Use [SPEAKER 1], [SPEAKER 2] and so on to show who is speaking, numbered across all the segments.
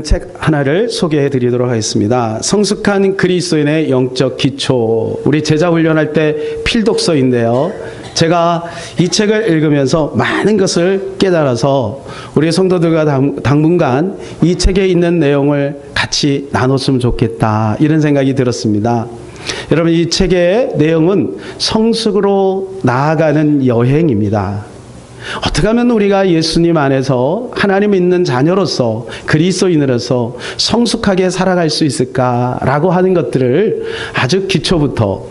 [SPEAKER 1] 책 하나를 소개해 드리도록 하겠습니다. 성숙한 그리스도인의 영적 기초. 우리 제자 훈련할 때 필독서인데요. 제가 이 책을 읽으면서 많은 것을 깨달아서 우리 성도들과 당분간 이 책에 있는 내용을 같이 나눴으면 좋겠다, 이런 생각이 들었습니다. 여러분, 이 책의 내용은 성숙으로 나아가는 여행입니다. 어떻게 하면 우리가 예수님 안에서 하나님 믿는 자녀로서, 그리스도인으로서 성숙하게 살아갈 수 있을까라고 하는 것들을 아주 기초부터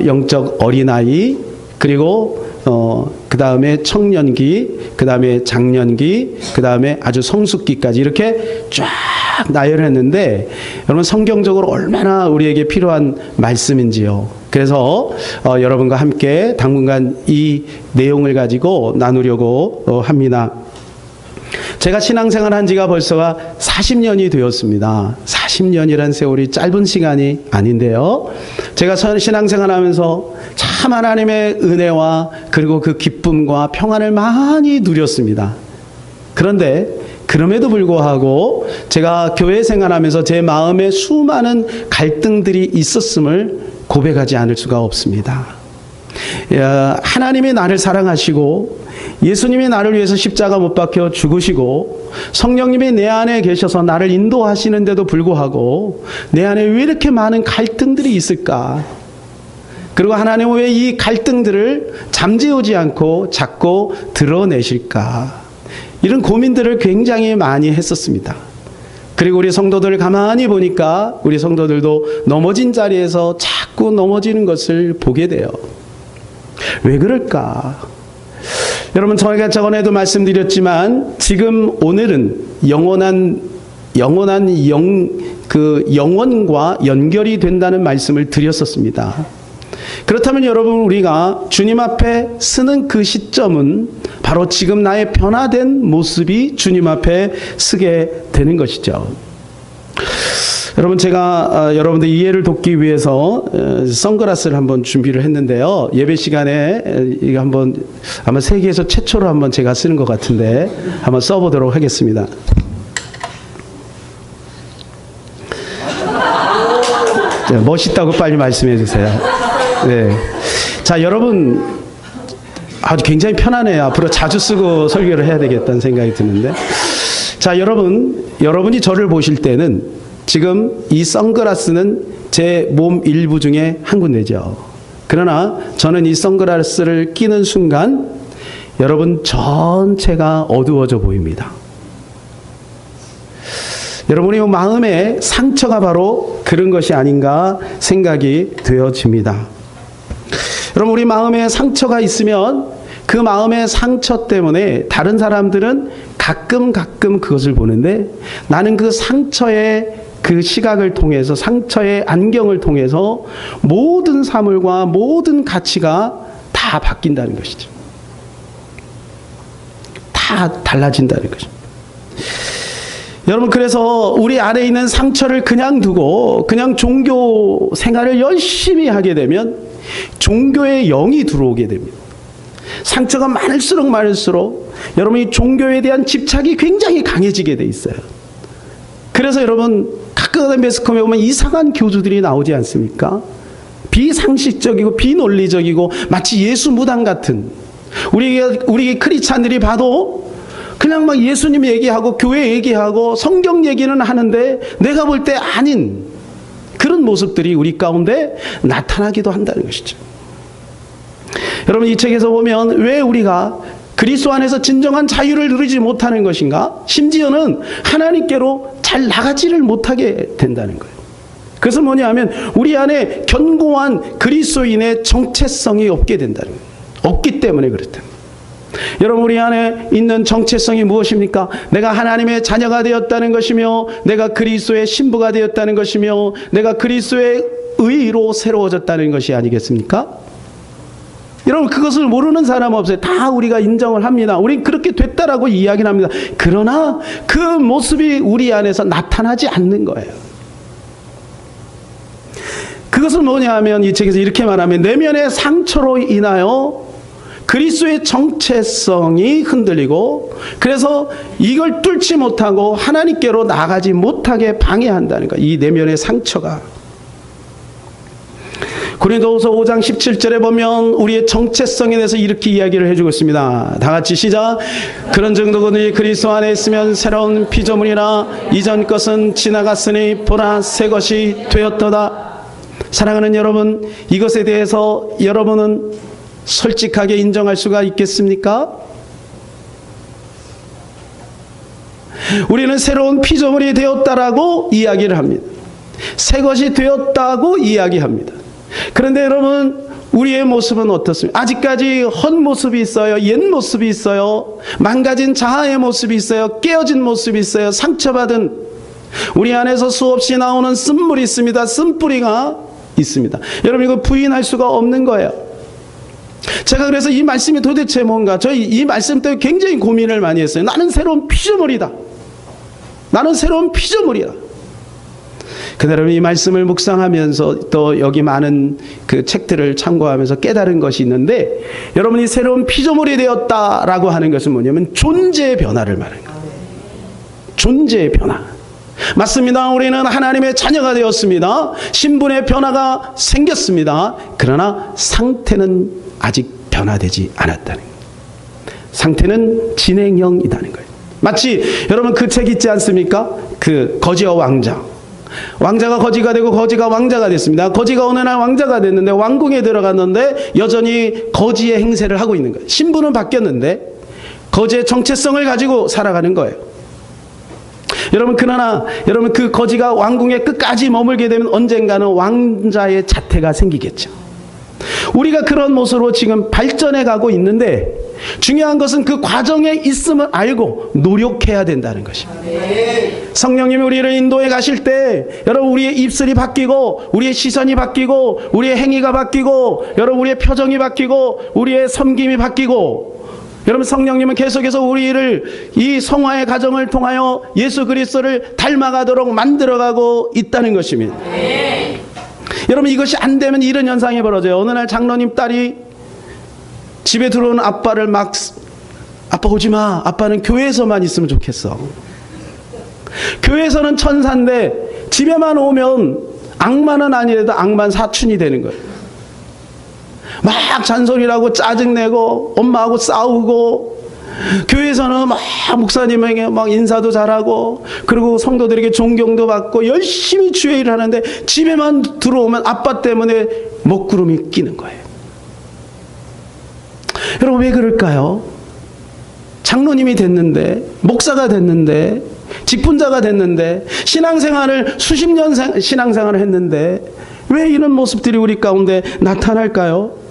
[SPEAKER 1] 영적 어린아이, 그리고 그 다음에 청년기, 그 다음에 장년기, 그 다음에 아주 성숙기까지 이렇게 쫙 나열했는데, 여러분 성경적으로 얼마나 우리에게 필요한 말씀인지요. 그래서 여러분과 함께 당분간 이 내용을 가지고 나누려고 합니다. 제가 신앙생활 한 지가 벌써가 40년이 되었습니다. 40년이란 세월이 짧은 시간이 아닌데요. 제가 신앙생활 하면서 참 하나님의 은혜와 그리고 그 기쁨과 평안을 많이 누렸습니다. 그런데 그럼에도 불구하고 제가 교회 생활하면서 제 마음에 수많은 갈등들이 있었음을 고백하지 않을 수가 없습니다. 하나님이 나를 사랑하시고 예수님이 나를 위해서 십자가 못 박혀 죽으시고 성령님이 내 안에 계셔서 나를 인도하시는데도 불구하고 내 안에 왜 이렇게 많은 갈등들이 있을까? 그리고 하나님은 왜 이 갈등들을 잠재우지 않고 자꾸 드러내실까? 이런 고민들을 굉장히 많이 했었습니다. 그리고 우리 성도들을 가만히 보니까 우리 성도들도 넘어진 자리에서 자꾸 넘어지는 것을 보게 돼요. 왜 그럴까? 여러분, 저희가 저번에도 말씀드렸지만 지금 오늘은 영원과 연결이 된다는 말씀을 드렸었습니다. 그렇다면 여러분, 우리가 주님 앞에 서는 그 시점은 바로 지금 나의 변화된 모습이 주님 앞에 서게 되는 것이죠. 여러분, 제가 여러분들 이해를 돕기 위해서 선글라스를 한번 준비를 했는데요. 예배 시간에 이거 아마 세계에서 최초로 한번 제가 쓰는 것 같은데 한번 써보도록 하겠습니다. 멋있다고 빨리 말씀해 주세요. 네. 자, 여러분, 아주 굉장히 편하네요. 앞으로 자주 쓰고 설교를 해야 되겠다는 생각이 드는데. 자, 여러분이 저를 보실 때는 지금 이 선글라스는 제 몸 일부 중에 한 군데죠. 그러나 저는 이 선글라스를 끼는 순간 여러분 전체가 어두워져 보입니다. 여러분의 마음의 상처가 바로 그런 것이 아닌가 생각이 되어집니다. 여러분, 우리 마음에 상처가 있으면 그 마음의 상처 때문에 다른 사람들은 가끔 그것을 보는데 나는 그 상처의 그 시각을 통해서, 상처의 안경을 통해서 모든 사물과 모든 가치가 다 바뀐다는 것이죠. 다 달라진다는 것이죠. 여러분, 그래서 우리 안에 있는 상처를 그냥 두고 그냥 종교 생활을 열심히 하게 되면 종교의 영이 들어오게 됩니다. 상처가 많을수록 여러분이 종교에 대한 집착이 굉장히 강해지게 돼 있어요. 그래서 여러분, 가끔 매스컴에 보면 이상한 교주들이 나오지 않습니까? 비상식적이고 비논리적이고 마치 예수 무당 같은, 우리 크리스찬들이 봐도 그냥 막 예수님 얘기하고 교회 얘기하고 성경 얘기는 하는데 내가 볼 때 아닌 그런 모습들이 우리 가운데 나타나기도 한다는 것이죠. 여러분, 이 책에서 보면 왜 우리가 그리스도 안에서 진정한 자유를 누리지 못하는 것인가? 심지어는 하나님께로 잘 나가지를 못하게 된다는 거예요. 그것은 뭐냐 하면 우리 안에 견고한 그리스도인의 정체성이 없게 된다는 거예요. 없기 때문에 그렇다. 여러분, 우리 안에 있는 정체성이 무엇입니까? 내가 하나님의 자녀가 되었다는 것이며, 내가 그리스도의 신부가 되었다는 것이며, 내가 그리스도의 의로 새로워졌다는 것이 아니겠습니까? 여러분, 그것을 모르는 사람은 없어요. 다 우리가 인정을 합니다. 우린 그렇게 됐다라고 이야기를 합니다. 그러나 그 모습이 우리 안에서 나타나지 않는 거예요. 그것은 뭐냐 하면 이 책에서 이렇게 말하면 내면의 상처로 인하여 그리스도의 정체성이 흔들리고 그래서 이걸 뚫지 못하고 하나님께로 나가지 못하게 방해한다는 거예요. 이 내면의 상처가. 고린도후서 5장 17절에 보면 우리의 정체성에 대해서 이렇게 이야기를 해주고 있습니다. 다 같이 시작. 그런 정도거든요. 그리스도 안에 있으면 새로운 피조물이라 이전 것은 지나갔으니 보라 새 것이 되었도다. 사랑하는 여러분, 이것에 대해서 여러분은 솔직하게 인정할 수가 있겠습니까? 우리는 새로운 피조물이 되었다라고 이야기를 합니다. 새 것이 되었다고 이야기합니다. 그런데 여러분, 우리의 모습은 어떻습니까? 아직까지 헛모습이 있어요. 옛 모습이 있어요. 망가진 자아의 모습이 있어요. 깨어진 모습이 있어요. 상처받은 우리 안에서 수없이 나오는 쓴물이 있습니다. 쓴뿌리가 있습니다. 여러분, 이거 부인할 수가 없는 거예요. 제가 그래서 이 말씀이 도대체 뭔가, 저희 이 말씀 때문에 굉장히 고민을 많이 했어요. 나는 새로운 피조물이다. 나는 새로운 피조물이다. 근데 여러분, 이 말씀을 묵상하면서 또 여기 많은 그 책들을 참고하면서 깨달은 것이 있는데, 여러분이 새로운 피조물이 되었다라고 하는 것은 뭐냐면 존재의 변화를 말하는 거예요. 존재의 변화. 맞습니다. 우리는 하나님의 자녀가 되었습니다. 신분의 변화가 생겼습니다. 그러나 상태는 아직 변화되지 않았다는 거예요. 상태는 진행형이라는 거예요. 마치 여러분 그 책 있지 않습니까? 그 거지와 왕자. 왕자가 거지가 되고 거지가 왕자가 됐습니다. 거지가 어느 날 왕자가 됐는데 왕궁에 들어갔는데 여전히 거지의 행세를 하고 있는 거예요. 신분은 바뀌었는데 거지의 정체성을 가지고 살아가는 거예요. 여러분, 그러나 여러분 그 거지가 왕궁에 끝까지 머물게 되면 언젠가는 왕자의 자태가 생기겠죠. 우리가 그런 모습으로 지금 발전해 가고 있는데 중요한 것은 그 과정에 있음을 알고 노력해야 된다는 것입니다. 성령님이 우리를 인도해 가실 때 여러분 우리의 입술이 바뀌고 우리의 시선이 바뀌고 우리의 행위가 바뀌고 여러분 우리의 표정이 바뀌고 우리의 섬김이 바뀌고 여러분 성령님은 계속해서 우리를 이 성화의 과정을 통하여 예수 그리스도를 닮아가도록 만들어가고 있다는 것입니다. 여러분 이것이 안 되면 이런 현상이 벌어져요. 어느 날 장로님 딸이 집에 들어온 아빠를 막 아빠 오지 마. 아빠는 교회에서만 있으면 좋겠어. 교회에서는 천사인데 집에만 오면 악마는 아니래도 악만 사춘이 되는 거예요. 막 잔소리라고 짜증내고 엄마하고 싸우고 교회에서는 막 목사님에게 막 인사도 잘하고 그리고 성도들에게 존경도 받고 열심히 주의 일을 하는데 집에만 들어오면 아빠 때문에 먹구름이 끼는 거예요. 여러분 왜 그럴까요? 장로님이 됐는데 목사가 됐는데 직분자가 됐는데 신앙생활을 수십 년 신앙생활을 했는데 왜 이런 모습들이 우리 가운데 나타날까요?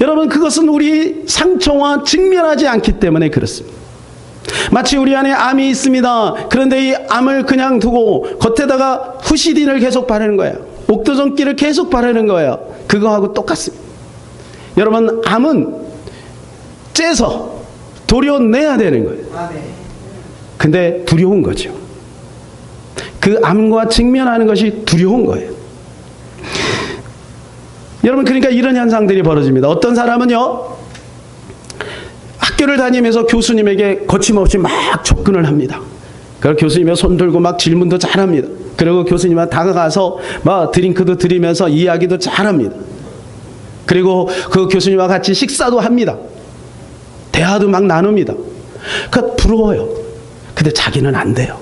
[SPEAKER 1] 여러분 그것은 우리 상처와 직면하지 않기 때문에 그렇습니다. 마치 우리 안에 암이 있습니다. 그런데 이 암을 그냥 두고 겉에다가 후시딘을 계속 바르는 거예요. 옥도전기를 계속 바르는 거예요. 그거하고 똑같습니다. 여러분 암은 째서 도려내야 되는 거예요. 근데 두려운 거죠. 그 암과 직면하는 것이 두려운 거예요. 여러분 그러니까 이런 현상들이 벌어집니다. 어떤 사람은요 학교를 다니면서 교수님에게 거침없이 막 접근을 합니다. 그리고 교수님의 손 들고 막 질문도 잘합니다. 그리고 교수님한테 다가가서 막 드링크도 드리면서 이야기도 잘합니다. 그리고 그 교수님과 같이 식사도 합니다. 대화도 막 나눕니다. 그러니까 부러워요. 근데 자기는 안 돼요.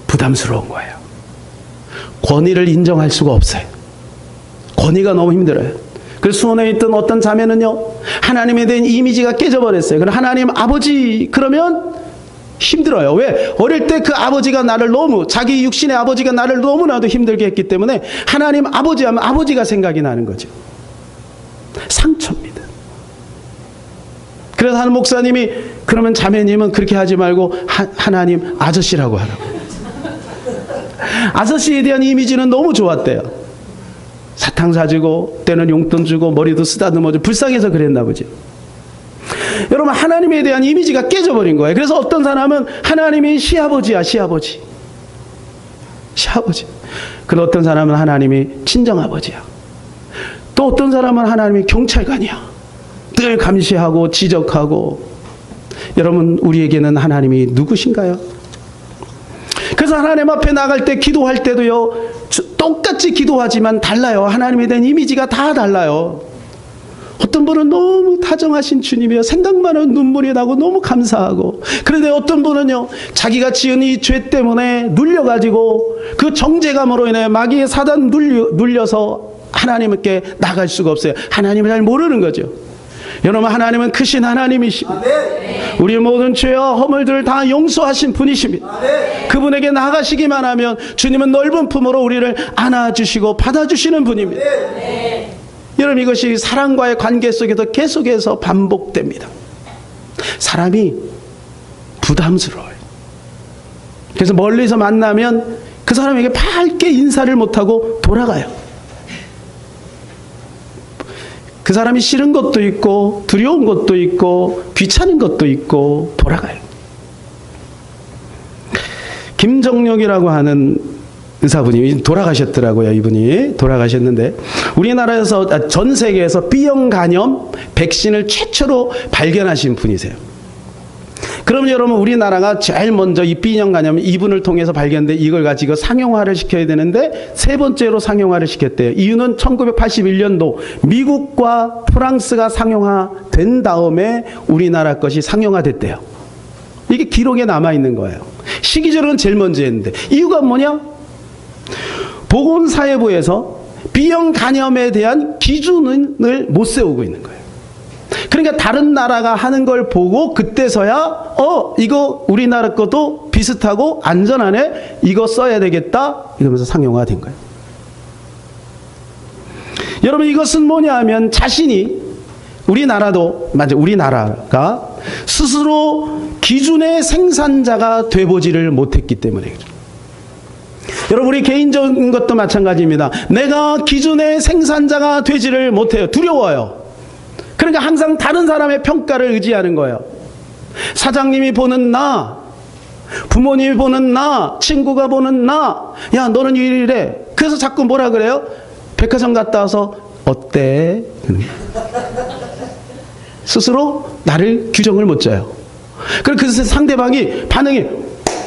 [SPEAKER 1] 부담스러운 거예요. 권위를 인정할 수가 없어요. 권위가 너무 힘들어요. 그래서 수원에 있던 어떤 자매는요 하나님에 대한 이미지가 깨져버렸어요. 그럼 하나님 아버지 그러면 힘들어요. 왜? 어릴 때 그 아버지가 나를 너무 자기 육신의 아버지가 나를 너무나도 힘들게 했기 때문에 하나님 아버지 하면 아버지가 생각이 나는 거죠. 상처입니다. 그래서 한 목사님이 그러면 자매님은 그렇게 하지 말고 하나님 아저씨라고 하라고. 아저씨에 대한 이미지는 너무 좋았대요. 사탕 사주고 때는 용돈 주고 머리도 쓰다듬어주고 불쌍해서 그랬나 보죠. 여러분 하나님에 대한 이미지가 깨져버린 거예요. 그래서 어떤 사람은 하나님이 시아버지야 시아버지. 시아버지. 그리고 어떤 사람은 하나님이 친정아버지야. 또 어떤 사람은 하나님이 경찰관이야. 늘 감시하고 지적하고. 여러분, 우리에게는 하나님이 누구신가요? 그래서 하나님 앞에 나갈 때 기도할 때도요, 똑같이 기도하지만 달라요. 하나님에 대한 이미지가 다 달라요. 어떤 분은 너무 다정하신 주님이요, 생각만 해도 눈물이 나고 너무 감사하고. 그런데 어떤 분은요, 자기가 지은 이 죄 때문에 눌려가지고 그 정죄감으로 인해 마귀의 사단 눌려서 하나님께 나갈 수가 없어요. 하나님을 잘 모르는 거죠. 여러분, 하나님은 크신 하나님이십니다. 우리의 모든 죄와 허물들을 다 용서하신 분이십니다. 그분에게 나가시기만 하면 주님은 넓은 품으로 우리를 안아주시고 받아주시는 분입니다. 여러분, 이것이 사랑과의 관계 속에서 계속해서 반복됩니다. 사람이 부담스러워요. 그래서 멀리서 만나면 그 사람에게 밝게 인사를 못하고 돌아가요. 그 사람이 싫은 것도 있고 두려운 것도 있고 귀찮은 것도 있고 돌아가요. 김정력이라고 하는 의사분이 돌아가셨더라고요. 이분이 돌아가셨는데, 우리나라에서 전 세계에서 B형 간염 백신을 최초로 발견하신 분이세요. 그럼 여러분, 우리나라가 제일 먼저 이 B형 간염 이분을 통해서 발견돼 이걸 가지고 상용화를 시켜야 되는데 세 번째로 상용화를 시켰대요. 이유는 1981년도 미국과 프랑스가 상용화된 다음에 우리나라 것이 상용화됐대요. 이게 기록에 남아있는 거예요. 시기적으로는 제일 먼저 했는데, 이유가 뭐냐? 보건사회부에서 B형 간염에 대한 기준을 못 세우고 있는 거예요. 그러니까 다른 나라가 하는 걸 보고 그때서야 이거 우리나라 것도 비슷하고 안전하네, 이거 써야 되겠다, 이러면서 상용화된 거예요. 여러분, 이것은 뭐냐 하면 자신이, 우리나라가 스스로 기준의 생산자가 되보지를 못했기 때문에 그래요. 여러분, 우리 개인적인 것도 마찬가지입니다. 내가 기준의 생산자가 되지를 못해요. 두려워요. 그러니까 항상 다른 사람의 평가를 의지하는 거예요. 사장님이 보는 나, 부모님이 보는 나, 친구가 보는 나, 야 너는 왜 이래? 그래서 자꾸 뭐라 그래요? 백화점 갔다 와서 어때? 스스로 나를 규정을 못 져요. 그래서 상대방이 반응이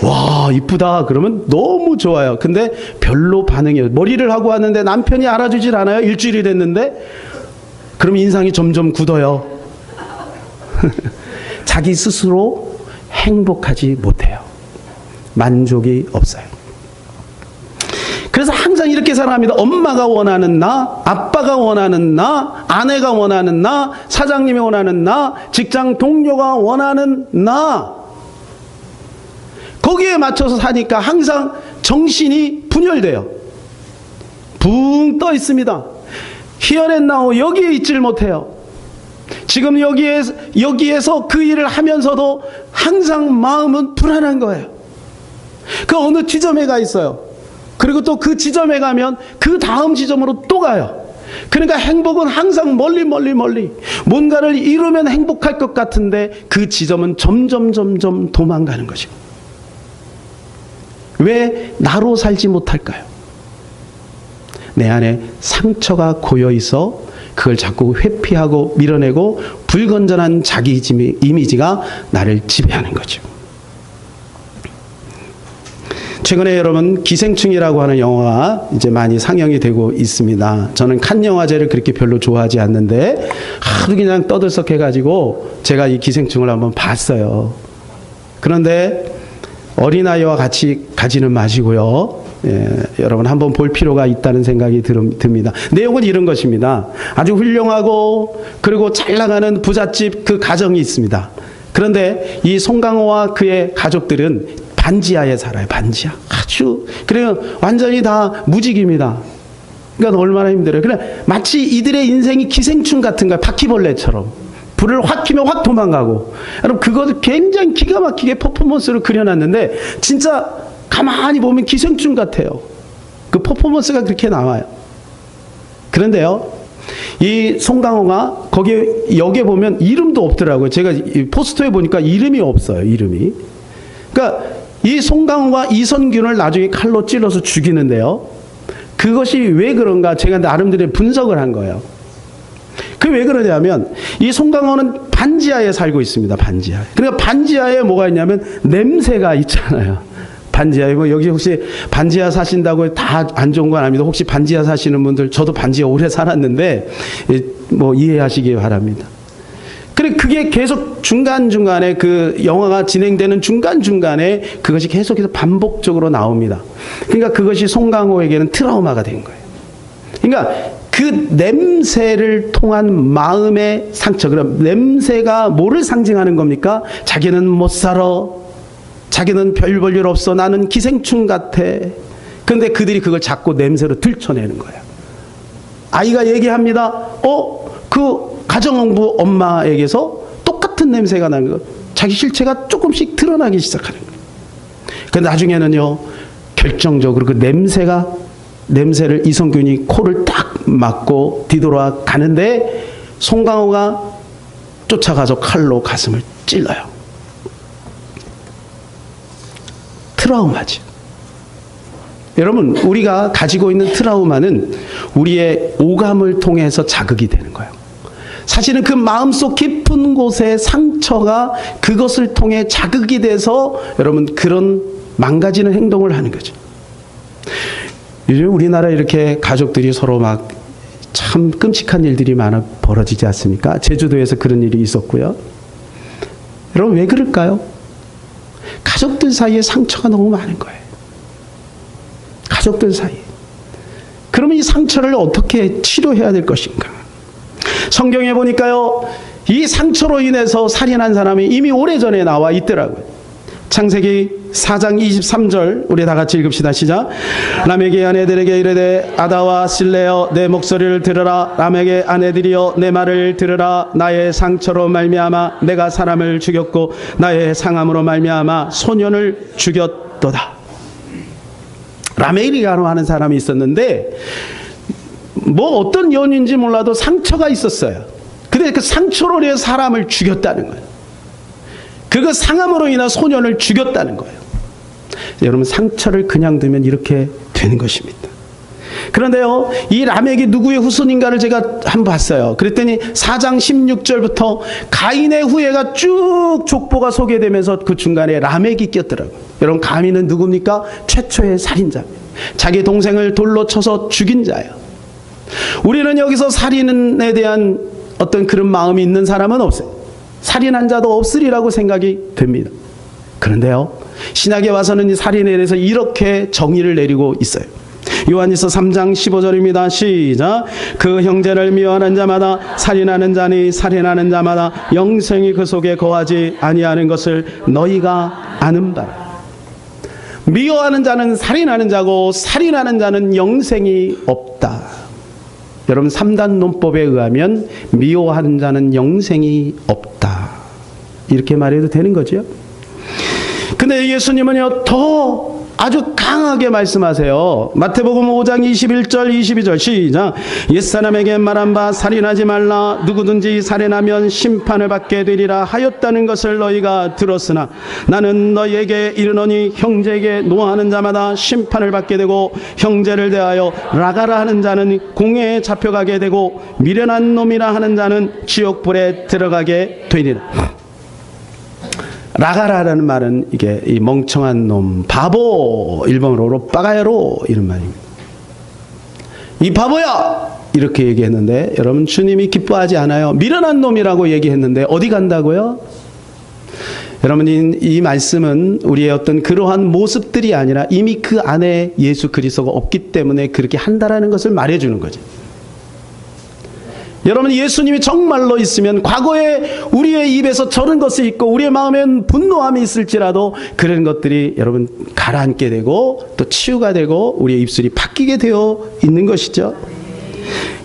[SPEAKER 1] 와 이쁘다 그러면 너무 좋아요. 근데 별로 반응이, 머리를 하고 왔는데 남편이 알아주질 않아요. 일주일이 됐는데. 그럼 인상이 점점 굳어요. 자기 스스로 행복하지 못해요. 만족이 없어요. 그래서 항상 이렇게 살아갑니다. 엄마가 원하는 나, 아빠가 원하는 나, 아내가 원하는 나, 사장님이 원하는 나, 직장 동료가 원하는 나. 거기에 맞춰서 사니까 항상 정신이 분열돼요. 붕 떠 있습니다. Here and now, 여기에 있질 못해요. 지금 여기에서 그 일을 하면서도 항상 마음은 불안한 거예요. 그 어느 지점에 가 있어요. 그리고 또 그 지점에 가면 그 다음 지점으로 또 가요. 그러니까 행복은 항상 멀리 뭔가를 이루면 행복할 것 같은데 그 지점은 점점 도망가는 것이고. 왜 나로 살지 못할까요? 내 안에 상처가 고여 있어 그걸 자꾸 회피하고 밀어내고 불건전한 자기 이미지가 나를 지배하는 거죠. 최근에 여러분 기생충이라고 하는 영화가 이제 많이 상영이 되고 있습니다. 저는 칸 영화제를 그렇게 별로 좋아하지 않는데 하도 그냥 떠들썩해가지고 제가 이 기생충을 한번 봤어요. 그런데 어린아이와 같이 가지는 마시고요. 여러분 한번 볼 필요가 있다는 생각이 듭니다. 내용은 이런 것입니다. 아주 훌륭하고 그리고 잘 나가는 부잣집 그 가정이 있습니다. 그런데 이 송강호와 그의 가족들은 반지하에 살아요. 반지하. 아주 그래요. 완전히 다 무직입니다. 그러니까 얼마나 힘들어요. 그래 마치 이들의 인생이 기생충 같은 거예요. 바퀴벌레처럼. 불을 확 켜면 확 도망가고. 여러분 그것을 굉장히 기가 막히게 퍼포먼스로 그려놨는데 진짜 가만히 보면 기생충 같아요. 그 퍼포먼스가 그렇게 나와요. 그런데요, 이 송강호가 여기에 보면 이름도 없더라고요. 제가 이 포스터에 보니까 이름이 없어요. 이름이. 그러니까 이 송강호가 이선균을 나중에 칼로 찔러서 죽이는데요. 그것이 왜 그런가 제가 나름대로 분석을 한 거예요. 그게 왜 그러냐면 이 송강호는 반지하에 살고 있습니다. 반지하에. 그러니까 반지하에 뭐가 있냐면 냄새가 있잖아요. 반지하, 뭐 여기 혹시 반지하 사신다고 다 안 좋은 건 아닙니다. 혹시 반지하 사시는 분들, 저도 반지하 오래 살았는데 뭐 이해하시기 바랍니다. 그래, 그게 계속 중간중간에 그 영화가 진행되는 중간중간에 그것이 계속해서 반복적으로 나옵니다. 그러니까 그것이 송강호에게는 트라우마가 된 거예요. 그러니까 그 냄새를 통한 마음의 상처. 그럼 냄새가 뭐를 상징하는 겁니까? 자기는 못 살아. 자기는 별 볼 일 없어. 나는 기생충 같아. 그런데 그들이 그걸 자꾸 냄새로 들춰내는 거예요. 아이가 얘기합니다. 그 가정부 엄마에게서 똑같은 냄새가 나는 거. 자기 실체가 조금씩 드러나기 시작하는 거예요. 그런데 나중에는요, 결정적으로 그 냄새를 이성균이 코를 딱 막고 뒤돌아 가는데 송강호가 쫓아가서 칼로 가슴을 찔러요. 트라우마죠. 여러분, 우리가 가지고 있는 트라우마는 우리의 오감을 통해서 자극이 되는 거예요. 사실은 그 마음속 깊은 곳의 상처가 그것을 통해 자극이 돼서 여러분 그런 망가지는 행동을 하는 거죠. 요즘 우리나라 이렇게 가족들이 서로 막 참 끔찍한 일들이 많아 벌어지지 않습니까? 제주도에서 그런 일이 있었고요. 여러분 왜 그럴까요? 가족들 사이에 상처가 너무 많은 거예요. 가족들 사이에. 그러면 이 상처를 어떻게 치료해야 될 것인가? 성경에 보니까요, 이 상처로 인해서 살인한 사람이 이미 오래전에 나와 있더라고요. 창세기 4장 23절 우리 다 같이 읽읍시다. 시작. 람에게 아내들에게 이르되 아다와 실레여 내 목소리를 들으라. 람에게 아내들이여 내 말을 들으라. 나의 상처로 말미암아 내가 사람을 죽였고 나의 상함으로 말미암아 소년을 죽였도다. 라멜이라고 하는 사람이 있었는데 뭐 어떤 연인지 몰라도 상처가 있었어요. 근데 그 상처로 인해 사람을 죽였다는 거예요. 그 상함으로 인한 소년을 죽였다는 거예요. 여러분, 상처를 그냥 두면 이렇게 되는 것입니다. 그런데요, 이 라멕이 누구의 후손인가를 제가 한번 봤어요. 그랬더니 4장 16절부터 가인의 후예가 쭉 족보가 소개되면서 그 중간에 라멕이 꼈더라고요. 여러분, 가인은 누굽니까? 최초의 살인자입니다. 자기 동생을 돌로 쳐서 죽인 자예요. 우리는 여기서 살인에 대한 어떤 그런 마음이 있는 사람은 없어요. 살인한 자도 없으리라고 생각이 됩니다. 그런데요, 신약에 와서는 이 살인에 대해서 이렇게 정의를 내리고 있어요. 요한일서 3장 15절입니다. 시작. 그 형제를 미워하는 자마다 살인하는 자니 살인하는 자마다 영생이 그 속에 거하지 아니하는 것을 너희가 아는 바라. 미워하는 자는 살인하는 자고 살인하는 자는 영생이 없다. 여러분, 3단 논법에 의하면 미워하는 자는 영생이 없다. 이렇게 말해도 되는 거죠. 근데 예수님은요, 더 아주 강하게 말씀하세요. 마태복음 5장 21절 22절 시작. 옛사람에게 말한 바 살인하지 말라. 누구든지 살인하면 심판을 받게 되리라 하였다는 것을 너희가 들었으나 나는 너희에게 이르노니 형제에게 노하는 자마다 심판을 받게 되고 형제를 대하여 라가라 하는 자는 공회에 잡혀가게 되고 미련한 놈이라 하는 자는 지옥불에 들어가게 되리라. 라가라라는 말은 이게 이 멍청한 놈, 바보, 일본어로 빠가야로 이런 말입니다. 이 바보야! 이렇게 얘기했는데 여러분, 주님이 기뻐하지 않아요. 미련한 놈이라고 얘기했는데 어디 간다고요? 여러분, 이 말씀은 우리의 어떤 그러한 모습들이 아니라 이미 그 안에 예수 그리스도가 없기 때문에 그렇게 한다라는 것을 말해주는 거죠. 여러분, 예수님이 정말로 있으면 과거에 우리의 입에서 저런 것이 있고 우리의 마음엔 분노함이 있을지라도 그런 것들이 여러분 가라앉게 되고 또 치유가 되고 우리의 입술이 바뀌게 되어 있는 것이죠.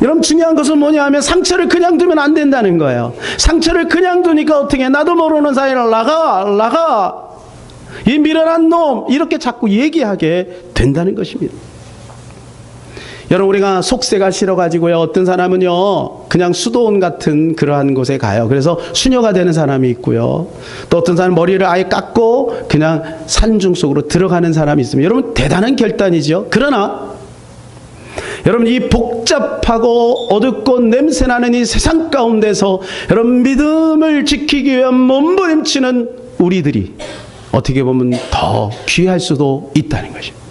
[SPEAKER 1] 여러분, 중요한 것은 뭐냐 하면 상처를 그냥 두면 안 된다는 거예요. 상처를 그냥 두니까 어떻게 나도 모르는 사이에 나가 이 미련한 놈 이렇게 자꾸 얘기하게 된다는 것입니다. 여러분, 우리가 속세가 싫어가지고요, 어떤 사람은요 그냥 수도원 같은 그러한 곳에 가요. 그래서 수녀가 되는 사람이 있고요, 또 어떤 사람은 머리를 아예 깎고 그냥 산중 속으로 들어가는 사람이 있습니다. 여러분, 대단한 결단이죠. 그러나 여러분 이 복잡하고 어둡고 냄새나는 이 세상 가운데서 여러분 믿음을 지키기 위한 몸부림치는 우리들이 어떻게 보면 더 귀할 수도 있다는 것입니다.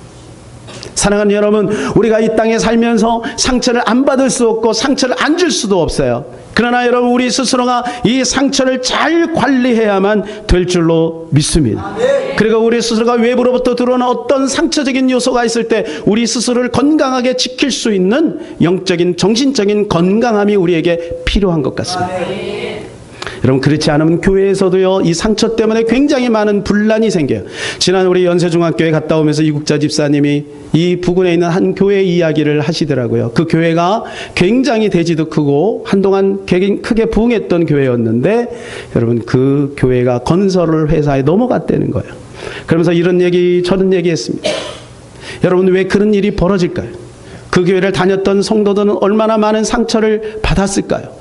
[SPEAKER 1] 사랑하는 여러분, 우리가 이 땅에 살면서 상처를 안 받을 수 없고 상처를 안 줄 수도 없어요. 그러나 여러분 우리 스스로가 이 상처를 잘 관리해야만 될 줄로 믿습니다. 그리고 우리 스스로가 외부로부터 들어오는 어떤 상처적인 요소가 있을 때 우리 스스로를 건강하게 지킬 수 있는 영적인 정신적인 건강함이 우리에게 필요한 것 같습니다. 여러분 그렇지 않으면 교회에서도요 이 상처 때문에 굉장히 많은 분란이 생겨요. 지난 우리 연세중학교에 갔다 오면서 이국자 집사님이 이 부근에 있는 한 교회 이야기를 하시더라고요. 그 교회가 굉장히 대지도 크고 한동안 크게 부흥했던 교회였는데 여러분 그 교회가 건설 회사에 넘어갔다는 거예요. 그러면서 이런 얘기 저런 얘기했습니다. 여러분 왜 그런 일이 벌어질까요? 그 교회를 다녔던 성도들은 얼마나 많은 상처를 받았을까요?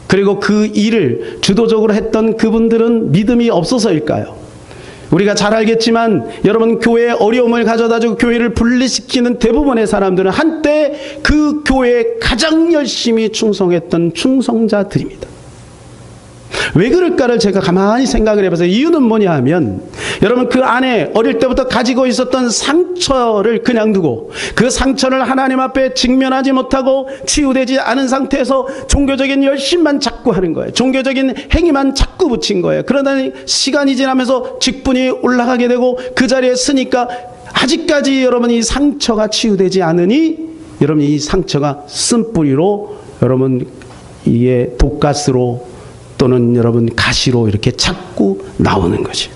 [SPEAKER 1] 그리고 그 일을 주도적으로 했던 그분들은 믿음이 없어서일까요? 우리가 잘 알겠지만 여러분 교회에 어려움을 가져다주고 교회를 분리시키는 대부분의 사람들은 한때 그 교회에 가장 열심히 충성했던 충성자들입니다. 왜 그럴까를 제가 가만히 생각을 해봐서 이유는 뭐냐 하면 여러분 그 안에 어릴 때부터 가지고 있었던 상처를 그냥 두고 그 상처를 하나님 앞에 직면하지 못하고 치유되지 않은 상태에서 종교적인 열심만 자꾸 하는 거예요. 종교적인 행위만 자꾸 붙인 거예요. 그러다 시간이 지나면서 직분이 올라가게 되고 그 자리에 서니까 아직까지 여러분 이 상처가 치유되지 않으니 여러분 이 상처가 쓴뿌리로 여러분 이게 독가스로 또는 여러분 가시로 이렇게 자꾸 나오는 거지.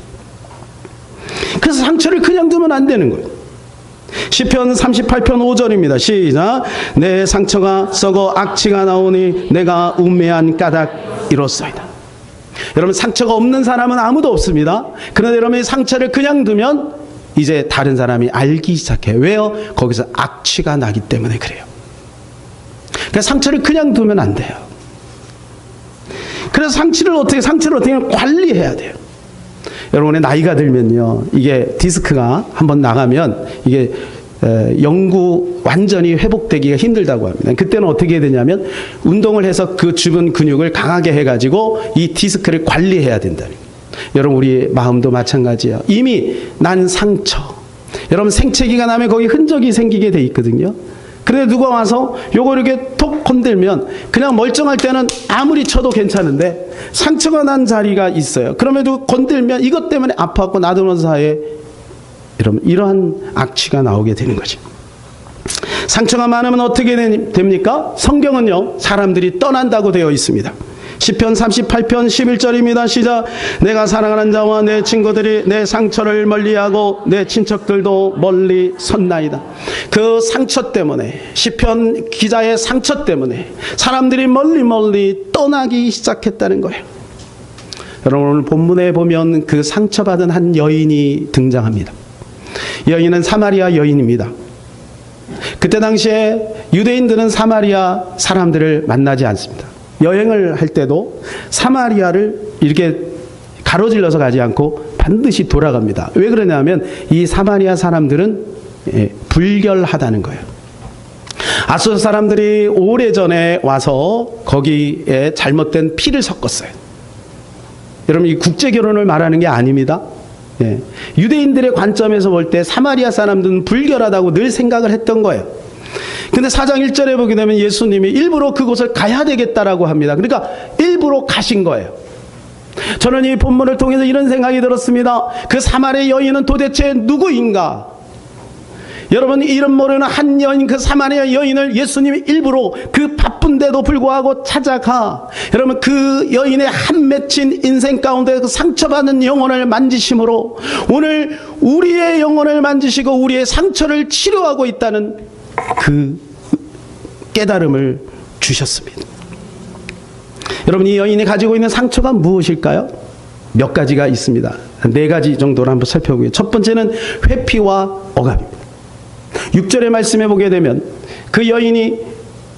[SPEAKER 1] 그래서 상처를 그냥 두면 안 되는 거예요. 시편 38편 5절입니다. 시작. 내 상처가 썩어 악취가 나오니 내가 음매한 까닭이로소이다. 여러분 상처가 없는 사람은 아무도 없습니다. 그런데 여러분이 상처를 그냥 두면 이제 다른 사람이 알기 시작해요. 왜요? 거기서 악취가 나기 때문에 그래요. 그러니까 상처를 그냥 두면 안 돼요. 그래서 상처를 어떻게 관리해야 돼요. 여러분의 나이가 들면요, 이게 디스크가 한번 나가면 이게 영구 완전히 회복되기가 힘들다고 합니다. 그때는 어떻게 해야 되냐면 운동을 해서 그 주변 근육을 강하게 해가지고 이 디스크를 관리해야 된다는 거예요. 여러분 우리 마음도 마찬가지예요. 이미 난 상처, 여러분 생채기가 나면 거기 흔적이 생기게 돼 있거든요. 그런데 누가 와서 요거 이렇게 톡 건들면 그냥 멀쩡할 때는 아무리 쳐도 괜찮은데 상처가 난 자리가 있어요. 그럼에도 건들면 이것 때문에 아파하고 놔두는 사이에 여러분 이러한 악취가 나오게 되는 거죠. 상처가 많으면 어떻게 됩니까? 성경은요 사람들이 떠난다고 되어 있습니다. 시편 38편 11절입니다. 시작. 내가 사랑하는 자와 내 친구들이 내 상처를 멀리하고 내 친척들도 멀리 섰나이다. 그 상처 때문에 시편 기자의 상처 때문에 사람들이 멀리 떠나기 시작했다는 거예요. 여러분 오늘 본문에 보면 그 상처받은 한 여인이 등장합니다. 여인은 사마리아 여인입니다. 그때 당시에 유대인들은 사마리아 사람들을 만나지 않습니다. 여행을 할 때도 사마리아를 이렇게 가로질러서 가지 않고 반드시 돌아갑니다. 왜 그러냐면 이 사마리아 사람들은 불결하다는 거예요. 아수르 사람들이 오래전에 와서 거기에 잘못된 피를 섞었어요. 여러분 이 국제 결혼을 말하는 게 아닙니다. 유대인들의 관점에서 볼 때 사마리아 사람들은 불결하다고 늘 생각을 했던 거예요. 근데 4장 1절에 보게 되면 예수님이 일부러 그곳을 가야 되겠다라고 합니다. 그러니까 일부러 가신 거예요. 저는 이 본문을 통해서 이런 생각이 들었습니다. 그 사마리아 여인은 도대체 누구인가? 여러분 이름 모르는 한 여인, 그 사마리아 여인을 예수님이 일부러 그 바쁜데도 불구하고 찾아가 여러분 그 여인의 한 맺힌 인생 가운데 그 상처받은 영혼을 만지심으로 오늘 우리의 영혼을 만지시고 우리의 상처를 치료하고 있다는 그 깨달음을 주셨습니다. 여러분 이 여인이 가지고 있는 상처가 무엇일까요? 몇 가지가 있습니다. 4가지 정도를 한번 살펴보게요. 첫 번째는 회피와 억압입니다. 6절의 말씀에 보게 되면 그 여인이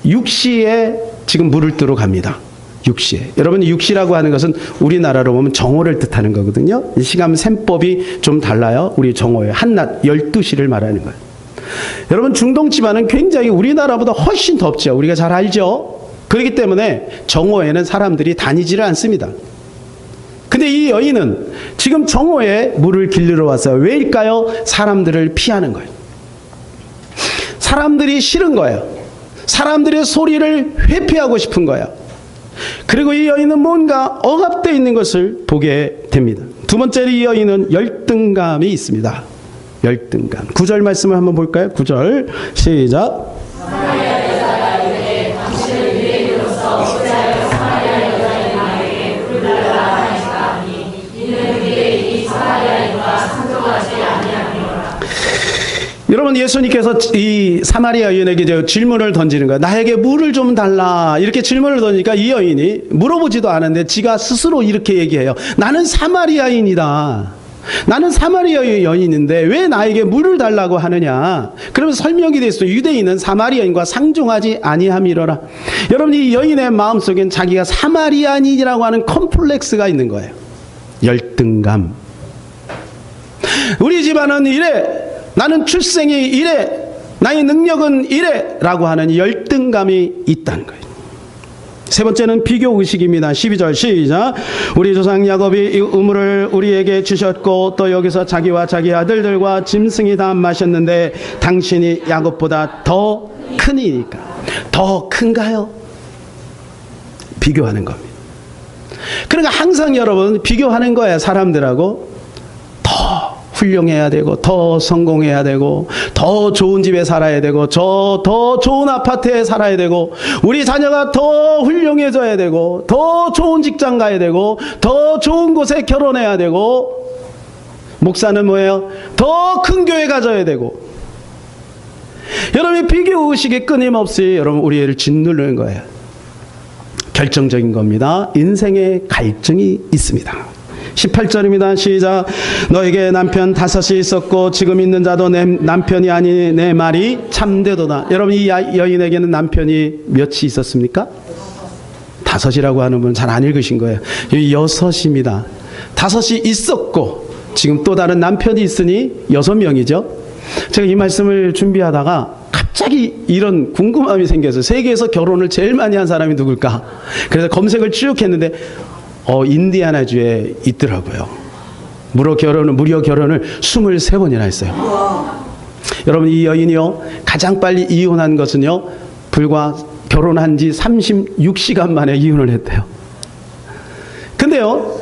[SPEAKER 1] 육시에 지금 물을 뜨러 갑니다. 육시에. 여러분 육시라고 하는 것은 우리나라로 보면 정오를 뜻하는 거거든요. 시간 셈법이 좀 달라요. 우리 정오에 한낮 12시를 말하는 거예요. 여러분 중동 지방은 굉장히 우리나라보다 훨씬 덥죠. 우리가 잘 알죠. 그렇기 때문에 정오에는 사람들이 다니지를 않습니다. 근데 이 여인은 지금 정오에 물을 길르러 왔어요. 왜일까요? 사람들을 피하는 거예요. 사람들이 싫은 거예요. 사람들의 소리를 회피하고 싶은 거예요. 그리고 이 여인은 뭔가 억압되어 있는 것을 보게 됩니다. 두 번째로 이 여인은 열등감이 있습니다. 열등감. 9절 말씀을 한번 볼까요? 9절 시작. 여러분 예수님께서 이 사마리아 여인에게 질문을 던지는 거예요. 나에게 물을 좀 달라. 이렇게 질문을 던지니까 이 여인이 물어보지도 않았는데 지가 스스로 이렇게 얘기해요. 나는 사마리아인이다. 나는 사마리아 여인인데 왜 나에게 물을 달라고 하느냐. 그러면서 설명이 됐어. 유대인은 사마리아인과 상종하지 아니함이로라. 여러분 이 여인의 마음속엔 자기가 사마리아인이라고 하는 컴플렉스가 있는 거예요. 열등감. 우리 집안은 이래. 나는 출생이 이래, 나의 능력은 이래 라고 하는 열등감이 있다는 거예요. 세 번째는 비교의식입니다. 12절 시작. 우리 조상 야곱이 이 우물을 우리에게 주셨고 또 여기서 자기와 자기 아들들과 짐승이 다 마셨는데 당신이 야곱보다 더 크니까. 더 큰가요? 비교하는 겁니다. 그러니까 항상 여러분 비교하는 거예요. 사람들하고. 더 훌륭해야 되고 더 성공해야 되고 더 좋은 집에 살아야 되고 더 좋은 아파트에 살아야 되고 우리 자녀가 더 훌륭해져야 되고 더 좋은 직장 가야 되고 더 좋은 곳에 결혼해야 되고 목사는 뭐예요? 더 큰 교회 가져야 되고. 여러분 비교의식이 끊임없이 여러분 우리 애를 짓누르는 거예요. 결정적인 겁니다. 인생의 갈증이 있습니다. 18절입니다. 시작. 너에게 남편 5이 있었고 지금 있는 자도 내 남편이 아니 내 말이 참되도다. 여러분 이 여인에게는 남편이 몇이 있었습니까? 5이라고 하는 분 잘 안 읽으신 거예요. 여기 6입니다. 5이 있었고 지금 또 다른 남편이 있으니 6명이죠. 제가 이 말씀을 준비하다가 갑자기 이런 궁금함이 생겨서 세계에서 결혼을 제일 많이 한 사람이 누굴까? 그래서 검색을 쭉 했는데 인디아나주에 있더라고요. 무려 결혼을 23번이나 했어요. 여러분 이 여인이요 가장 빨리 이혼한 것은요 불과 결혼한 지 36시간 만에 이혼을 했대요. 근데요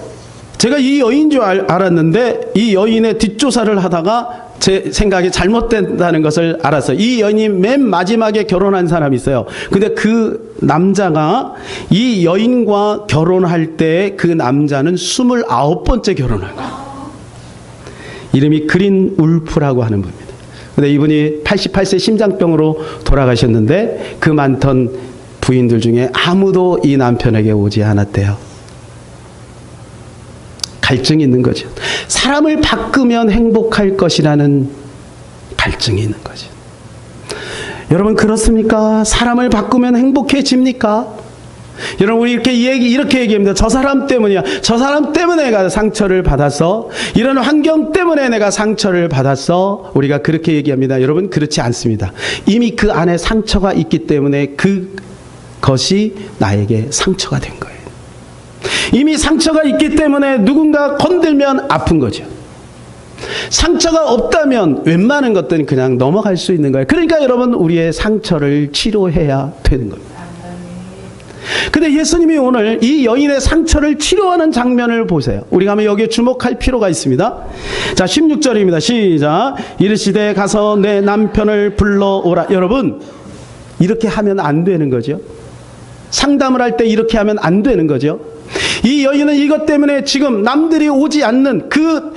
[SPEAKER 1] 제가 이 여인 줄 알았는데 이 여인의 뒷조사를 하다가 제 생각이 잘못된다는 것을 알았어요. 이 여인이 맨 마지막에 결혼한 사람이 있어요. 근데 그 남자가 이 여인과 결혼할 때 그 남자는 29번째 결혼한 거예요. 이름이 그린 울프라고 하는 분입니다. 근데 이분이 88세 심장병으로 돌아가셨는데 그 많던 부인들 중에 아무도 이 남편에게 오지 않았대요. 갈증이 있는 거죠. 사람을 바꾸면 행복할 것이라는 갈증이 있는 거죠. 여러분 그렇습니까? 사람을 바꾸면 행복해집니까? 여러분 우리 이렇게 얘기합니다. 저 사람 때문이야. 저 사람 때문에 내가 상처를 받았어. 이런 환경 때문에 내가 상처를 받았어. 우리가 그렇게 얘기합니다. 여러분 그렇지 않습니다. 이미 그 안에 상처가 있기 때문에 그것이 나에게 상처가 된 거예요. 이미 상처가 있기 때문에 누군가 건들면 아픈 거죠. 상처가 없다면 웬만한 것들은 그냥 넘어갈 수 있는 거예요. 그러니까 여러분 우리의 상처를 치료해야 되는 겁니다. 근데 예수님이 오늘 이 여인의 상처를 치료하는 장면을 보세요. 우리가 한번 여기에 주목할 필요가 있습니다. 자 16절입니다. 시작. 이르시되 가서 내 남편을 불러오라. 여러분 이렇게 하면 안 되는 거죠. 상담을 할 때 이렇게 하면 안 되는 거죠. 이 여인은 이것 때문에 지금 남들이 오지 않는 그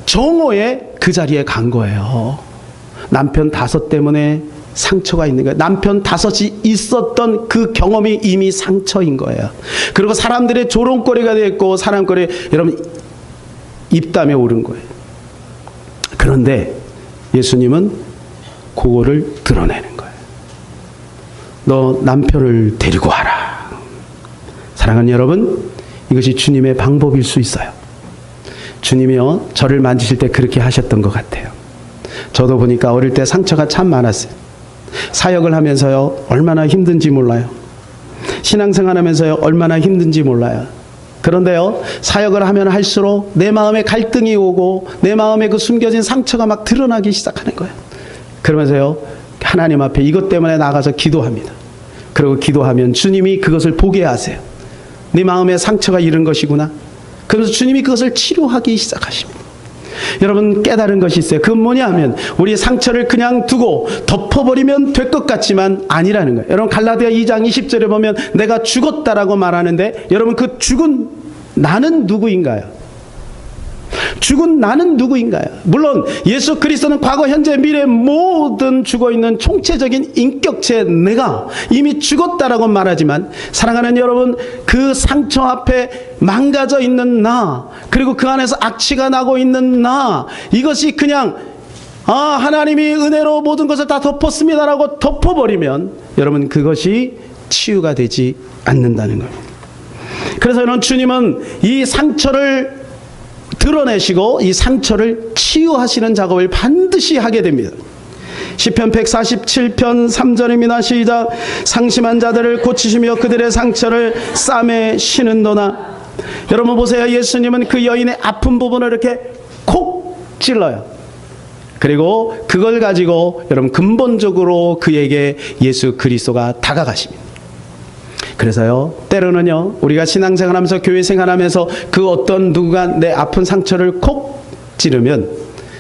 [SPEAKER 1] 정오에 그 자리에 간 거예요. 남편 5 때문에 상처가 있는 거예요. 남편 5이 있었던 그 경험이 이미 상처인 거예요. 그리고 사람들의 조롱거리가 됐고 사람거리 여러분 입담에 오른 거예요. 그런데 예수님은 그거를 드러내는 거예요. 너 남편을 데리고 와라. 사랑하는 여러분, 이것이 주님의 방법일 수 있어요. 주님이요 저를 만지실 때 그렇게 하셨던 것 같아요. 저도 보니까 어릴 때 상처가 참 많았어요. 사역을 하면서요, 얼마나 힘든지 몰라요. 신앙생활 하면서요, 얼마나 힘든지 몰라요. 그런데요, 사역을 하면 할수록 내 마음에 갈등이 오고 내 마음에 그 숨겨진 상처가 막 드러나기 시작하는 거예요. 그러면서요, 하나님 앞에 이것 때문에 나가서 기도합니다. 그리고 기도하면 주님이 그것을 보게 하세요. 네 마음에 상처가 이런 것이구나. 그래서 주님이 그것을 치료하기 시작하십니다. 여러분, 깨달은 것이 있어요. 그건 뭐냐 하면 우리 상처를 그냥 두고 덮어버리면 될 것 같지만 아니라는 거예요. 여러분, 갈라디아 2장 20절에 보면 내가 죽었다라고 말하는데, 여러분, 그 죽은 나는 누구인가요? 죽은 나는 누구인가요? 물론 예수 그리스도는 과거, 현재, 미래 모든 죽어있는 총체적인 인격체 내가 이미 죽었다라고 말하지만, 사랑하는 여러분, 그 상처 앞에 망가져 있는 나, 그리고 그 안에서 악취가 나고 있는 나, 이것이 그냥 하나님이 은혜로 모든 것을 다 덮었습니다라고 덮어버리면 여러분, 그것이 치유가 되지 않는다는 거예요. 그래서 여러분, 주님은 이 상처를 드러내시고 이 상처를 치유하시는 작업을 반드시 하게 됩니다. 시편 147편 3절입니다. 시작. 상심한 자들을 고치시며 그들의 상처를 쌈에 쉬는도다. 여러분 보세요. 예수님은 그 여인의 아픈 부분을 이렇게 콕 찔러요. 그리고 그걸 가지고 여러분 근본적으로 그에게 예수 그리스도가 다가가십니다. 그래서요, 때로는요, 우리가 신앙생활하면서 교회 생활하면서 그 어떤 누가 내 아픈 상처를 콕 찌르면,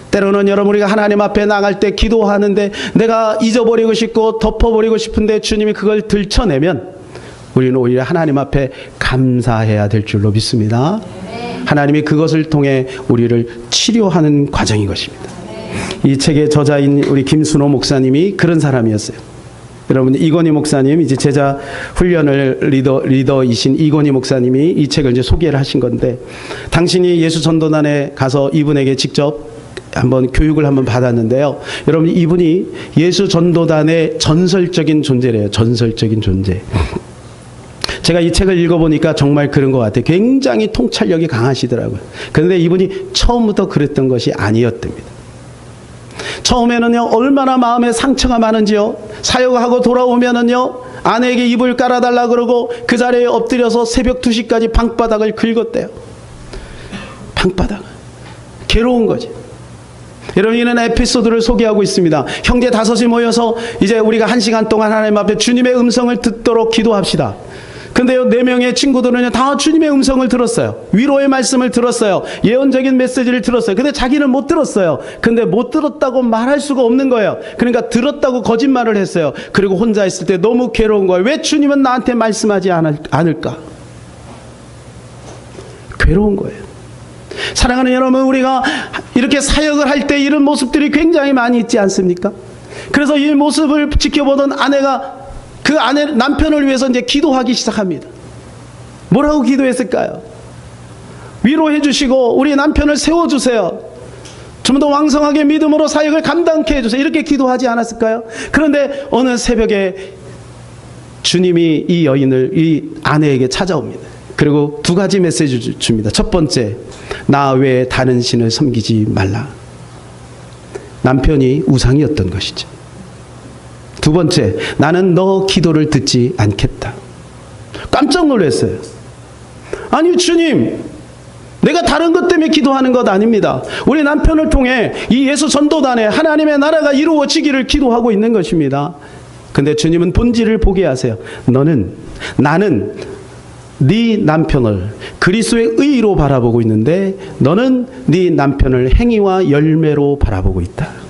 [SPEAKER 1] 때로는 여러분 우리가 하나님 앞에 나갈 때 기도하는데 내가 잊어버리고 싶고 덮어버리고 싶은데 주님이 그걸 들춰내면 우리는 오히려 하나님 앞에 감사해야 될 줄로 믿습니다. 하나님이 그것을 통해 우리를 치료하는 과정인 것입니다. 이 책의 저자인 우리 김순호 목사님이 그런 사람이었어요. 여러분, 이건희 목사님, 이제 제자 훈련을 리더이신 이건희 목사님이 이 책을 이제 소개를 하신 건데, 당신이 예수 전도단에 가서 이분에게 직접 한번 교육을 한번 받았는데요. 여러분, 이분이 예수 전도단의 전설적인 존재래요. 전설적인 존재. 제가 이 책을 읽어보니까 정말 그런 것 같아요. 굉장히 통찰력이 강하시더라고요. 그런데 이분이 처음부터 그랬던 것이 아니었답니다. 처음에는요, 얼마나 마음에 상처가 많은지요. 사역하고 돌아오면은요, 아내에게 이불 깔아달라 그러고 그 자리에 엎드려서 새벽 2시까지 방바닥을 긁었대요. 방바닥을. 괴로운 거지. 여러분, 이는 에피소드를 소개하고 있습니다. 형제 5이 모여서 이제 우리가 1시간 동안 하나님 앞에 주님의 음성을 듣도록 기도합시다. 근데요, 4명의 친구들은 다 주님의 음성을 들었어요. 위로의 말씀을 들었어요. 예언적인 메시지를 들었어요. 근데 자기는 못 들었어요. 근데 못 들었다고 말할 수가 없는 거예요. 그러니까 들었다고 거짓말을 했어요. 그리고 혼자 있을 때 너무 괴로운 거예요. 왜 주님은 나한테 말씀하지 않을까? 괴로운 거예요. 사랑하는 여러분, 우리가 이렇게 사역을 할 때 이런 모습들이 굉장히 많이 있지 않습니까? 그래서 이 모습을 지켜보던 아내가 그 남편을 위해서 이제 기도하기 시작합니다. 뭐라고 기도했을까요? 위로해 주시고 우리 남편을 세워주세요. 좀 더 왕성하게 믿음으로 사역을 감당케 해주세요. 이렇게 기도하지 않았을까요? 그런데 어느 새벽에 주님이 이 여인을, 이 아내에게 찾아옵니다. 그리고 2가지 메시지를 줍니다. 첫 번째, 나 외에 다른 신을 섬기지 말라. 남편이 우상이었던 것이죠. 2번째, 나는 너 기도를 듣지 않겠다. 깜짝 놀랐어요. 아니 주님, 내가 다른 것 때문에 기도하는 것 아닙니다. 우리 남편을 통해 이 예수 전도단에 하나님의 나라가 이루어지기를 기도하고 있는 것입니다. 근데 주님은 본질을 보게 하세요. 나는 네 남편을 그리스도의 의로 바라보고 있는데 너는 네 남편을 행위와 열매로 바라보고 있다.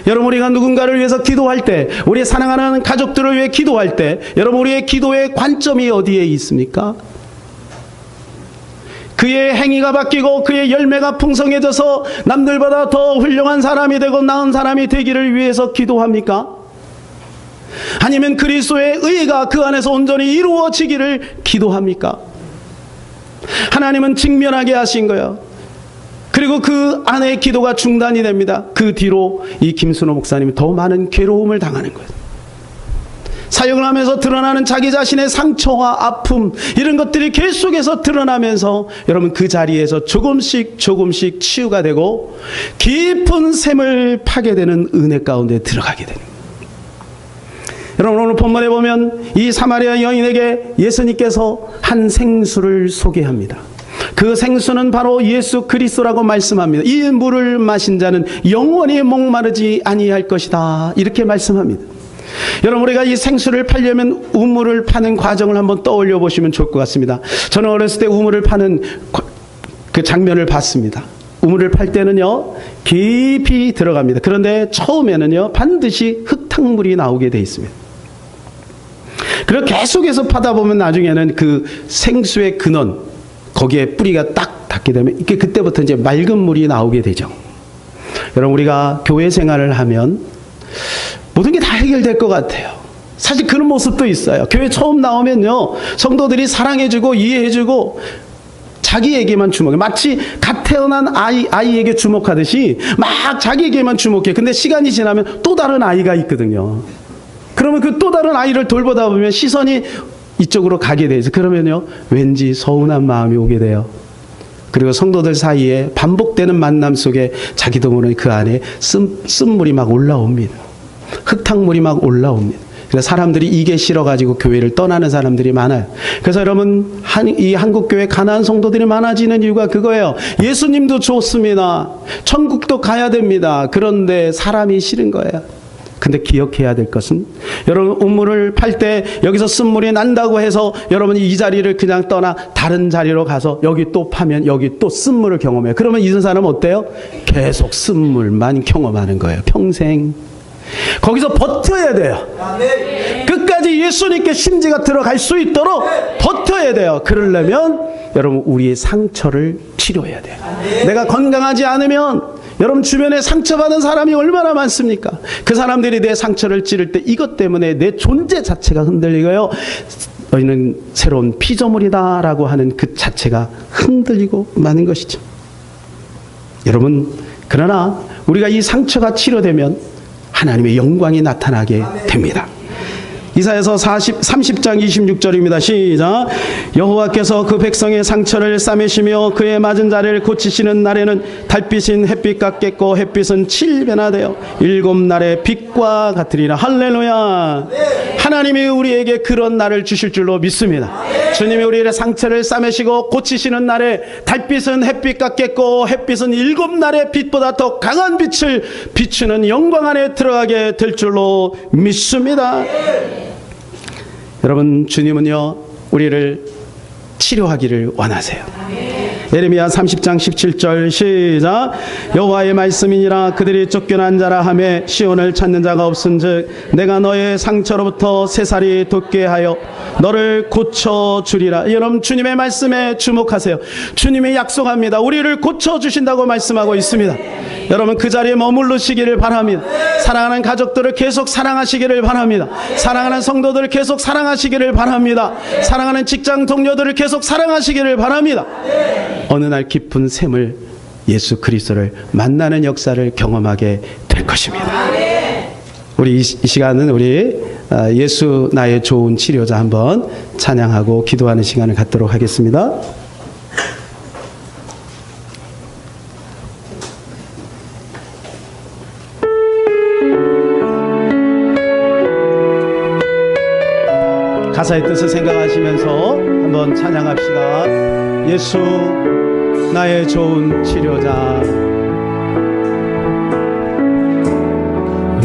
[SPEAKER 1] 여러분, 우리가 누군가를 위해서 기도할 때, 우리 사랑하는 가족들을 위해 기도할 때, 여러분, 우리의 기도의 관점이 어디에 있습니까? 그의 행위가 바뀌고 그의 열매가 풍성해져서 남들보다 더 훌륭한 사람이 되고 나은 사람이 되기를 위해서 기도합니까? 아니면 그리스도의 의가 그 안에서 온전히 이루어지기를 기도합니까? 하나님은 직면하게 하신 거예요. 그리고 그 아내의 기도가 중단이 됩니다. 그 뒤로 이 김순호 목사님이 더 많은 괴로움을 당하는 거예요. 사역을 하면서 드러나는 자기 자신의 상처와 아픔, 이런 것들이 계속해서 드러나면서 여러분 그 자리에서 조금씩 치유가 되고 깊은 샘을 파게 되는 은혜 가운데 들어가게 되는 거예요. 여러분 오늘 본문에 보면 이 사마리아 여인에게 예수님께서 한 생수를 소개합니다. 그 생수는 바로 예수 그리스도라고 말씀합니다. 이 물을 마신 자는 영원히 목마르지 아니할 것이다, 이렇게 말씀합니다. 여러분 우리가 이 생수를 팔려면 우물을 파는 과정을 한번 떠올려 보시면 좋을 것 같습니다. 저는 어렸을 때 우물을 파는 그 장면을 봤습니다. 우물을 팔 때는요 깊이 들어갑니다. 그런데 처음에는요 반드시 흙탕물이 나오게 돼 있습니다. 그리고 계속해서 파다 보면 나중에는 그 생수의 근원, 거기에 뿌리가 딱 닿게 되면 이게 그때부터 이제 맑은 물이 나오게 되죠. 여러분 우리가 교회 생활을 하면 모든 게 다 해결될 것 같아요. 사실 그런 모습도 있어요. 교회 처음 나오면요 성도들이 사랑해주고 이해해주고 자기에게만 주목해. 마치 갓 태어난 아이에게 주목하듯이 막 자기에게만 주목해. 근데 시간이 지나면 또 다른 아이가 있거든요. 그러면 그 또 다른 아이를 돌보다 보면 시선이 이쪽으로 가게 되죠. 그러면요 왠지 서운한 마음이 오게 돼요. 그리고 성도들 사이에 반복되는 만남 속에 자기도 모르는 그 안에 쓴물이 막 올라옵니다. 흙탕물이 막 올라옵니다. 그래서 사람들이 이게 싫어가지고 교회를 떠나는 사람들이 많아요. 그래서 여러분 이 한국교회 가난한 성도들이 많아지는 이유가 그거예요. 예수님도 좋습니다. 천국도 가야 됩니다. 그런데 사람이 싫은 거예요. 근데 기억해야 될 것은 여러분 우물을 팔 때 여기서 쓴물이 난다고 해서 여러분이 이 자리를 그냥 떠나 다른 자리로 가서 여기 또 파면 여기 또 쓴물을 경험해요. 그러면 이 사람은 어때요? 계속 쓴물만 경험하는 거예요. 평생. 거기서 버텨야 돼요. 끝까지 예수님께 심지가 들어갈 수 있도록 버텨야 돼요. 그러려면 여러분 우리의 상처를 치료해야 돼요. 내가 건강하지 않으면 여러분 주변에 상처받은 사람이 얼마나 많습니까? 그 사람들이 내 상처를 찌를 때 이것 때문에 내 존재 자체가 흔들리고요. 너희는 새로운 피조물이다 라고 하는 그 자체가 흔들리고 마는 것이죠. 여러분 그러나 우리가 이 상처가 치료되면 하나님의 영광이 나타나게 됩니다. 이사야서 30장 26절입니다. 시작. 여호와께서 그 백성의 상처를 싸매시며 그의 맞은 자를 고치시는 날에는 달빛인 햇빛 같겠고 햇빛은 7배나 되어 7날의 빛과 같으리라. 할렐루야. 하나님이 우리에게 그런 날을 주실 줄로 믿습니다. 주님이 우리의 상처를 싸매시고 고치시는 날에 달빛은 햇빛 같겠고 햇빛은 7날의 빛보다 더 강한 빛을 비추는 영광 안에 들어가게 될 줄로 믿습니다. 여러분 주님은요 우리를 치료하기를 원하세요. 예레미야 30장 17절 시작. 여호와의 말씀이니라 그들이 쫓겨난 자라 하매 시온을 찾는 자가 없은즉 내가 너의 상처로부터 새살이 돋게 하여 너를 고쳐주리라. 여러분 주님의 말씀에 주목하세요. 주님이 약속합니다. 우리를 고쳐주신다고 말씀하고 있습니다. 여러분 그 자리에 머무르시기를 바랍니다. 사랑하는 가족들을 계속 사랑하시기를 바랍니다. 사랑하는 성도들을 계속 사랑하시기를 바랍니다. 사랑하는 직장 동료들을 계속 사랑하시기를 바랍니다. 어느 날 깊은 샘을 예수 그리스도를 만나는 역사를 경험하게 될 것입니다. 우리 이 시간은 우리 예수 나의 좋은 치료자 한번 찬양하고 기도하는 시간을 갖도록 하겠습니다. 가사의 뜻을 생각하시면서 한번 찬양합시다. 예수 나의 좋은 치료자,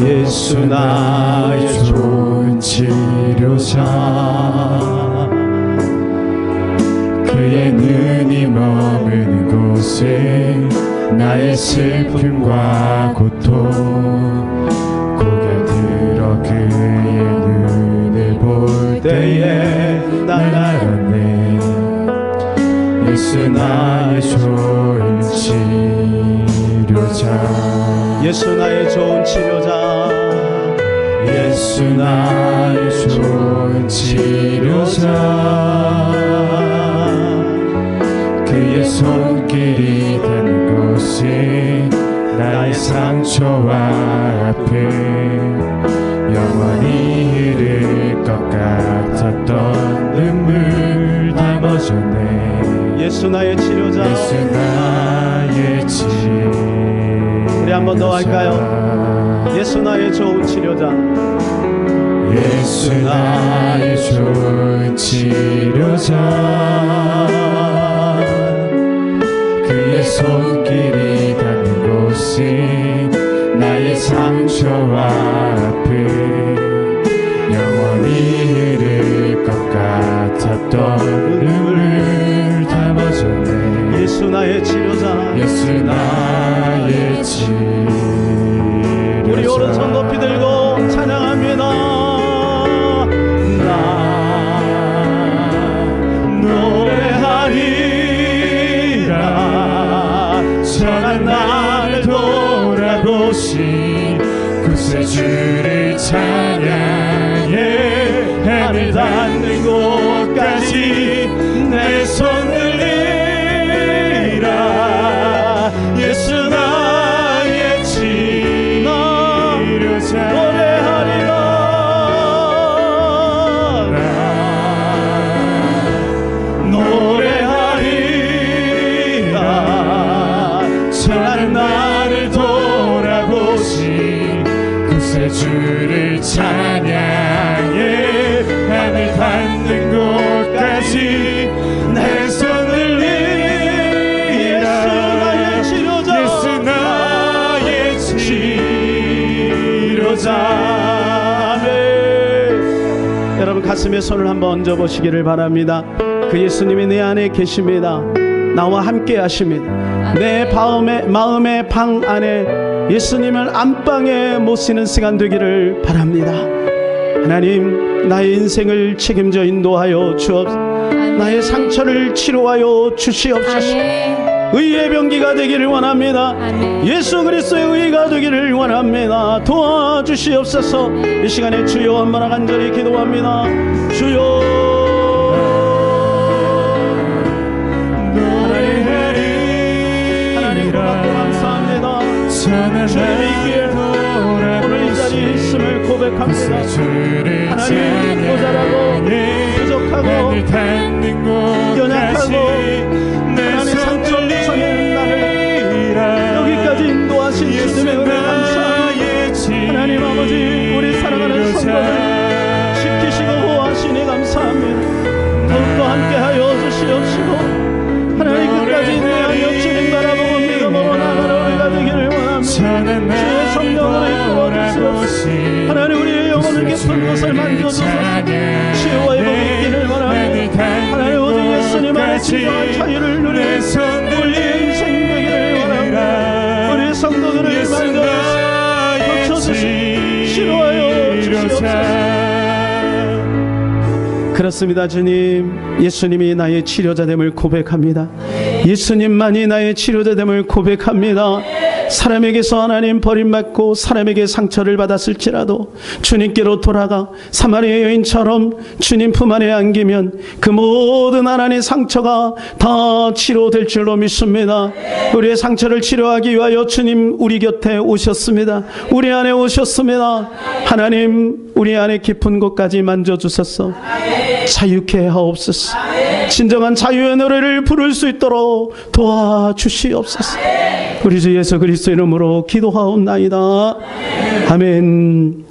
[SPEAKER 2] 예수 나의 좋은 치료자, 그의 눈이 머무는 곳에 나의 슬픔과 고통 고개 들어 그의 눈을 볼 때에 날 알았네. 예수 나의 좋은 치료자,
[SPEAKER 1] 예수 나의 좋은 치료자,
[SPEAKER 2] 예수 나의 좋은 치료자, 그의 손길이 닿는 곳에 나의 상처와 아픔 영원히 흐를 것 같았던 눈물 다 멎었네.
[SPEAKER 1] 예수 나의 치료자.
[SPEAKER 2] 예수 나의 치료자.
[SPEAKER 1] 우리 한 번 더 할까요? 예수 나의 좋은 치료자.
[SPEAKER 2] 예수 나의 좋은 치료자. 그의 손길이 닿는 곳이 나의 상처와 아픔 영원히 흐를 것 같았던 눈물 다 멎었네.
[SPEAKER 1] 예수 나의 치료자.
[SPEAKER 2] 예수 나의 치료자.
[SPEAKER 1] 우리 오른손 높이 들고 찬양합니다. 나 노래하리라.
[SPEAKER 2] 전한 나를 돌아보신 구세주를 찬양해. 하늘 닿는 곳까지 내 손 들리라. 예수 나의 치료자.
[SPEAKER 1] 노래하리라.
[SPEAKER 2] 노래하리라. 전한 나를 돌아보신 구세주를 찬양해. 하늘 닿는 곳까지 내 손을 들리라. 예수 나의 치료자.
[SPEAKER 1] 아멘. 여러분 가슴에 손을 한번 얹어 보시기를 바랍니다. 그 예수님이 내 안에 계십니다. 나와 함께 하십니다. 내 마음의 방 안에 예수님을 안방에 모시는 시간 되기를 바랍니다. 하나님, 나의 인생을 책임져 인도하여 주옵소서. 나의 상처를 치료하여 주시옵소서. 의의 병기가 되기를 원합니다. 예수 그리스도의 의가 되기를 원합니다. 도와주시옵소서. 이 시간에 주여 한번 간절히 기도합니다. 주여. 하나님 고맙고 감사합니다. 주님의 기회 오늘 이 자리에 있음을 고백합니다. 하나님 모자라고 부족하고 연약하고 하나님 상처 속에 나를 여기까지 인도하신 주님의 은혜 감사합니다. 하나님 아버지, 우리 사랑하는 성도들 지키시고 보호하시니 감사합니다. 더욱더 함께하여 주시옵시고 하나님 끝까지 인내하여 주님 바라보고 믿음으로 나아가는 우리가 되기를 원합니다. 주의 성령으로 이끌어 주시옵소서. 하나님 우리의 영혼을 깊은 곳을 만져주소서. 치유와 회복이 있기를 원합니다. 하나님 오직 예수님 안에 진정한 자유를 누리는 우리 인생 되기를 원합니다. 우리 성도들을 만져주시고 고쳐주시고 치료하여 주시옵소서. 그렇습니다. 주님, 예수님이 나의 치료자됨을 고백합니다. 예수님만이 나의 치료자됨을 고백합니다. 사람에게서 하나님 버림받고 사람에게 상처를 받았을지라도 주님께로 돌아가 사마리아 여인처럼 주님 품 안에 안기면 그 모든 하나님의 상처가 다 치료될 줄로 믿습니다. 우리의 상처를 치료하기 위하여 주님 우리 곁에 오셨습니다. 우리 안에 오셨습니다. 하나님, 우리 안에 깊은 곳까지 만져주셔서 자유케 하옵소서. 진정한 자유의 노래를 부를 수 있도록 도와주시옵소서. 우리 주 예수 그리스도 이름으로 기도하옵나이다. 아멘.